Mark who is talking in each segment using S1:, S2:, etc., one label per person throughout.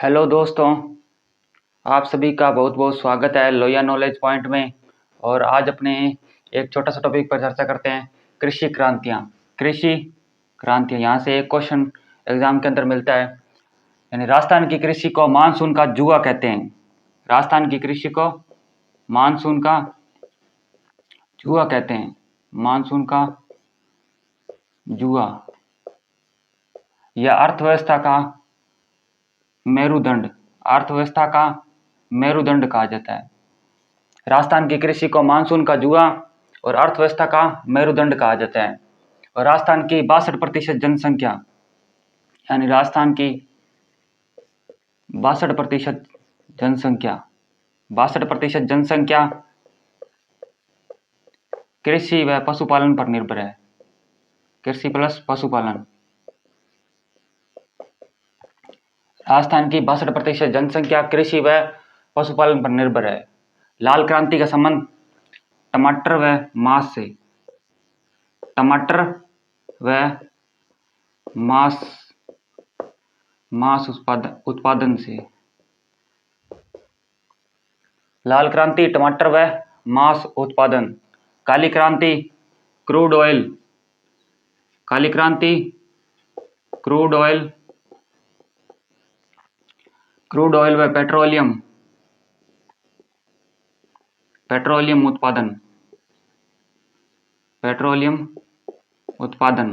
S1: Hello दोस्तों, आप सभी का बहुत बहुत स्वागत है लोहिया नॉलेज पॉइंट में। और आज अपने एक छोटा सा टॉपिक पर चर्चा करते हैं, कृषि क्रांतियाँ। कृषि क्रांतियाँ, यहाँ से एक क्वेश्चन एग्जाम के अंदर मिलता है, यानी राजस्थान की कृषि को मानसून का जुआ कहते हैं। राजस्थान की कृषि को मानसून का जुआ कहते हैं। मानसून का जुआ या अर्थव्यवस्था का मेरुदंड, अर्थव्यवस्था का मेरुदंड कहा जाता है। राजस्थान की कृषि को मानसून का जुआ और अर्थव्यवस्था का मेरुदंड कहा जाता है। और राजस्थान की 62% जनसंख्या, यानी राजस्थान की 62% जनसंख्या 62% जनसंख्या कृषि व पशुपालन पर निर्भर है। कृषि प्लस पशुपालन। राजस्थान की 62% जनसंख्या कृषि व पशुपालन पर निर्भर है। लाल क्रांति का संबंध टमाटर व मांस से, टमाटर व मांस उत्पादन से। लाल क्रांति टमाटर व मांस उत्पादन। काली क्रांति क्रूड ऑयल, काली क्रांति क्रूड ऑयल व पेट्रोलियम उत्पादन।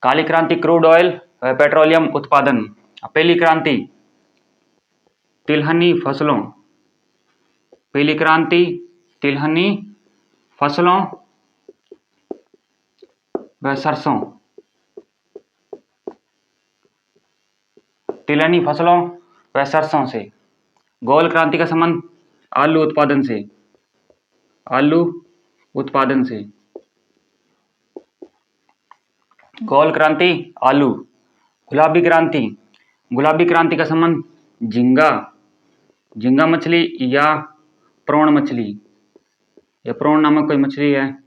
S1: काली क्रांति क्रूड ऑयल व पेट्रोलियम उत्पादन। पहली क्रांति तिलहनी फसलों, पहली क्रांति तिलहनी फसलों व सरसों। तिलहनी फसलों व सरसों से। गोल क्रांति का संबंध आलू उत्पादन से, आलू उत्पादन से। गोल क्रांति आलू। गुलाबी क्रांति का संबंध झींगा मछली या प्रौण मछली, या प्रौण नामक कोई मछली है,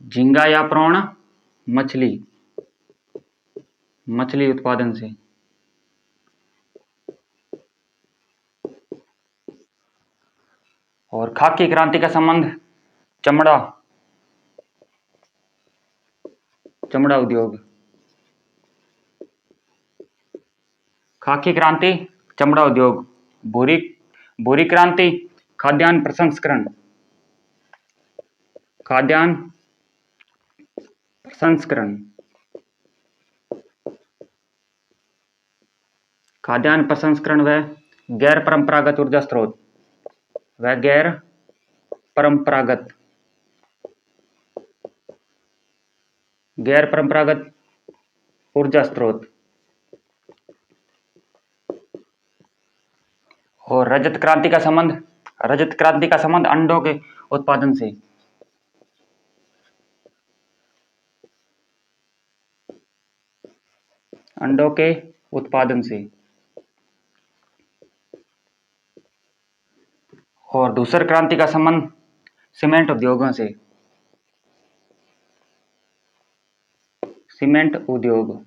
S1: झींगा या प्रौण मछली उत्पादन से। और खाकी क्रांति का संबंध चमड़ा उद्योग। खाकी क्रांति चमड़ा उद्योग। भूरी क्रांति खाद्यान्न प्रसंस्करण, खाद्यान्न प्रसंस्करण व गैर परंपरागत ऊर्जा स्रोत, गैर परंपरागत ऊर्जा स्रोत। और रजत क्रांति का संबंध अंडों के उत्पादन से। अंडों के उत्पादन से। और धूसर क्रांति का संबंध सीमेंट उद्योगों से, सीमेंट उद्योग।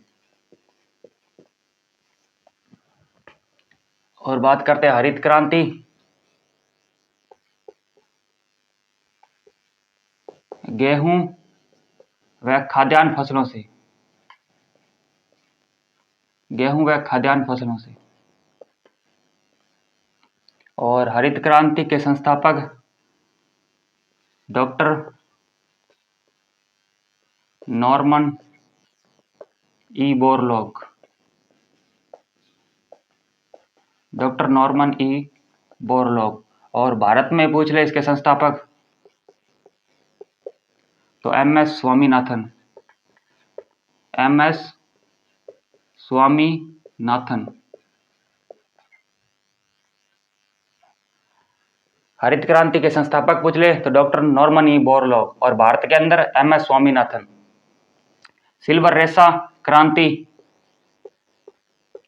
S1: और बात करते हैं हरित क्रांति। गेहूं व खाद्यान्न फसलों से, गेहूं व खाद्यान्न फसलों से। और हरित क्रांति के संस्थापक doctor Norman E Borlaug, doctor Norman E Borlaug. और भारत में पूछ ले इसके संस्थापक तो एमएस स्वामीनाथन। हरित क्रांति के संस्थापक पूछ ले तो डॉक्टर नॉर्मन ई बोरलॉग, और भारत के अंदर एमएस स्वामीनाथन। सिल्वर रेशा क्रांति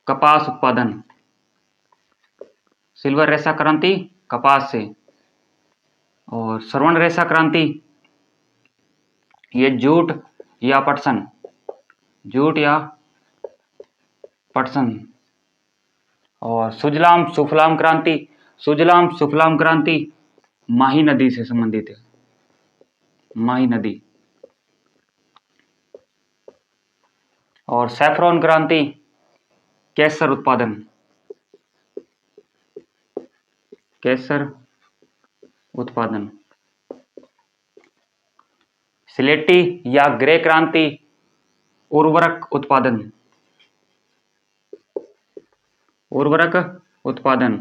S1: कपास उत्पादन, सिल्वर रेशा क्रांति कपास से। और स्वर्ण रेशा क्रांति ये जूट या पटसन और सुजलाम सुफलाम क्रांति, सुजलाम सुफलाम क्रांति माही नदी से संबंधित है, माही नदी। और सैफरॉन क्रांति केसर उत्पादन, केसर उत्पादन। सिलेटी या ग्रे क्रांति उर्वरक उत्पादन, उर्वरक उत्पादन।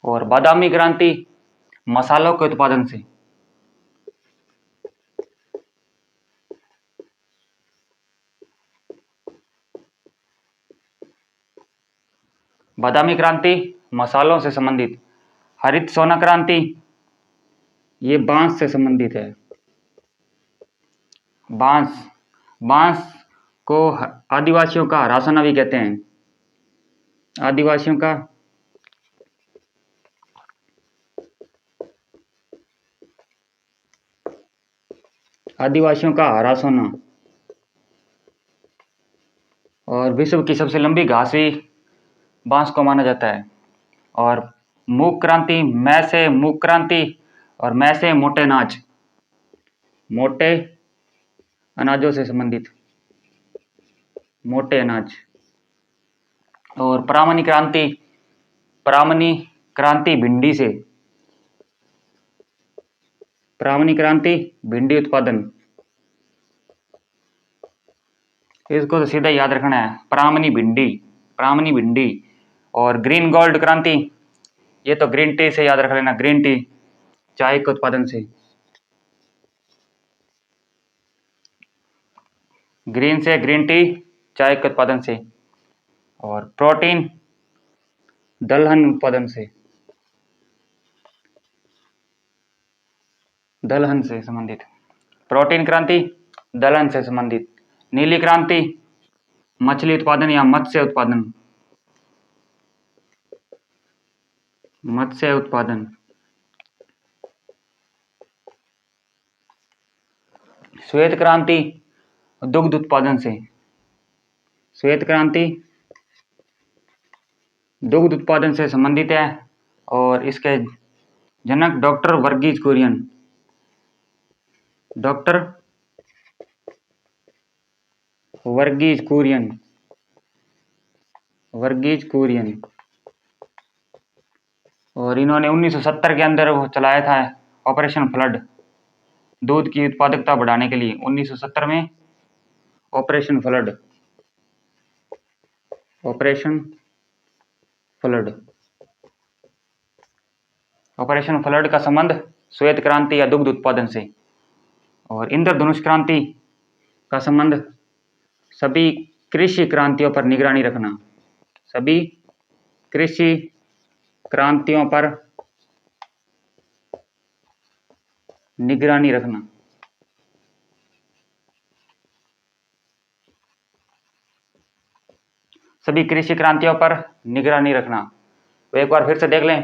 S1: और बादामी क्रांति मसालों के उत्पादन से, बादामी क्रांति मसालों से संबंधित। हरित सोना क्रांति ये बांस से संबंधित है, बांस। बांस को आदिवासियों का रासना भी कहते हैं, आदिवासियों का रासना। और विश्व की सबसे लंबी घास भी बांस को माना जाता है। और मूक क्रांति, मैं से मूक क्रांति और मैं से मोटे अनाज, मोटे अनाजों से संबंधित, मोटे अनाज। और परामनी क्रांति, परामनी क्रांति भिंडी से, परामनी क्रांति भिंडी उत्पादन। इसको तो सीधा याद रखना है, परामनी भिंडी, परामनी भिंडी। और ग्रीन गोल्ड क्रांति ये तो ग्रीन टी से याद रख लेना, ग्रीन टी चाय के उत्पादन से, ग्रीन से ग्रीन टी चाय के उत्पादन से। और प्रोटीन दलहन उत्पादन से, दलहन से संबंधित। प्रोटीन क्रांति दलहन से संबंधित। नीली क्रांति मछली उत्पादन या मत्स्य उत्पादन, मत्स्य उत्पादन। श्वेत क्रांति दुग्ध उत्पादन से, श्वेत क्रांति दुग्ध उत्पादन से संबंधित है। और इसके जनक डॉक्टर वर्गीज कुरियन, डॉक्टर वर्गीज कुरियन, वर्गीज कुरियन। और इन्होंने 1970 के अंदर वो चलाया था ऑपरेशन फ्लड, दूध की उत्पादकता बढ़ाने के लिए। 1970 में operation flood, operation flood. Operation flood का संबंध श्वेत क्रांति या दुग्ध उत्पादन से। और इंद्रधनुष क्रांति का संबंध सभी कृषि क्रांतियों पर निगरानी रखना, सभी कृषि क्रांतियों पर निगरानी रखना। सभी कृषि क्रांतियों पर निगरानी रखना। तो एक बार फिर से देख लें,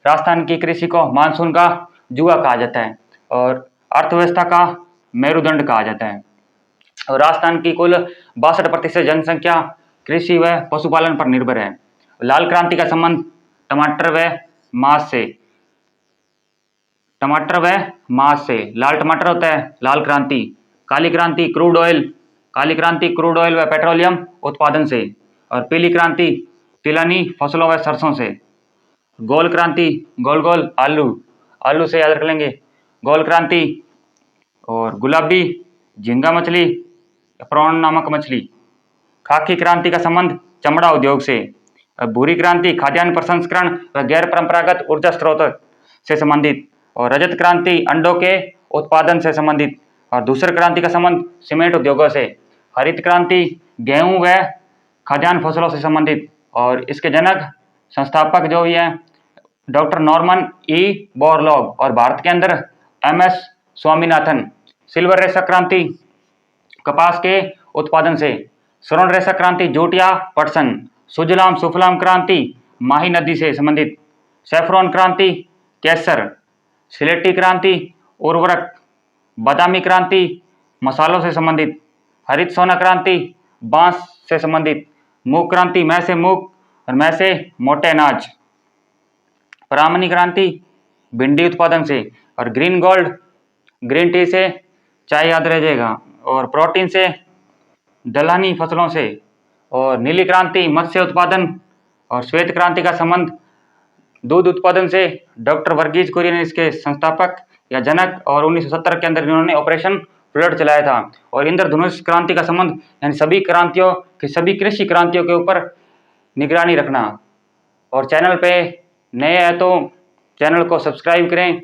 S1: राजस्थान की कृषि को मानसून का जुआ कहा जाता है और अर्थव्यवस्था का मेरुदंड कहा जाता है। और राजस्थान की कुल 62% जनसंख्या कृषि व पशुपालन पर निर्भर है। लाल क्रांति का संबंध टमाटर व मांस से, टमाटर व मांस से। लाल टमाटर होता है लाल क्रांति। काली क्रांति क्रूड ऑयल, काली क्रांति क्रूड ऑयल व पेट्रोलियम उत्पादन से। और पीली क्रांति तिलहनी फसलों व सरसों से। गोल क्रांति गोल गोल आलू, आलू से याद रख लेंगे, गोल क्रांति। और गुलाबी झींगा मछली, प्रॉन नामक मछली। खाकी क्रांति का संबंध चमड़ा उद्योग से। भूरी क्रांति खाद्यान्न प्रसंस्करण व गैर परंपरागत ऊर्जा स्रोत से संबंधित। और रजत क्रांति अंडों के उत्पादन से संबंधित। और धूसर क्रांति का संबंध सीमेंट उद्योगों से। हरित क्रांति गेहूं व खाद्यान्न फसलों से संबंधित। और इसके जनक संस्थापक जो भी हैं डॉक्टर नॉर्मन ई बोरलॉग और भारत के अंदर MS स्वामीनाथन। सिल्वर रेशा क्रांति कपास के उत्पादन से। स्वर्ण रेशा क्रांति जूट या पटसन। सुजलाम सुफलाम क्रांति माही नदी से संबंधित। सैफरॉन क्रांति केसर। सिलेटी क्रांति उर्वरक। बादामी क्रांति मसालों से संबंधित। हरित सोना क्रांति बांस से संबंधित। मूक क्रांति, मैं से मूक और मैं से मोटे अनाज। ब्राह्मणी क्रांति, भिंडी उत्पादन से। और ग्रीन गोल्ड, ग्रीन टी से, चाय याद रह जाएगा। और प्रोटीन से, दलहनी फसलों से। और नीली क्रांति, मत्स्य उत्पादन। और श्वेत क्रांति का संबंध दूध उत्पादन से। डॉक्टर वर्गीज कुरियन इसके संस्थापक या जनक, और 1970 के अंदर इन्होंने ऑपरेशन फ्लड चलाया था। और इंद्रधनुष क्रांति का संबंध यानी सभी क्रांतियों की, सभी कृषि क्रांतियों के ऊपर निगरानी रखना। और चैनल पे नए हैं तो चैनल को सब्सक्राइब करें,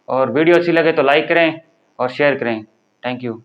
S1: और वीडियो अच्छी लगे तो लाइक करें और शेयर करें। Thank you.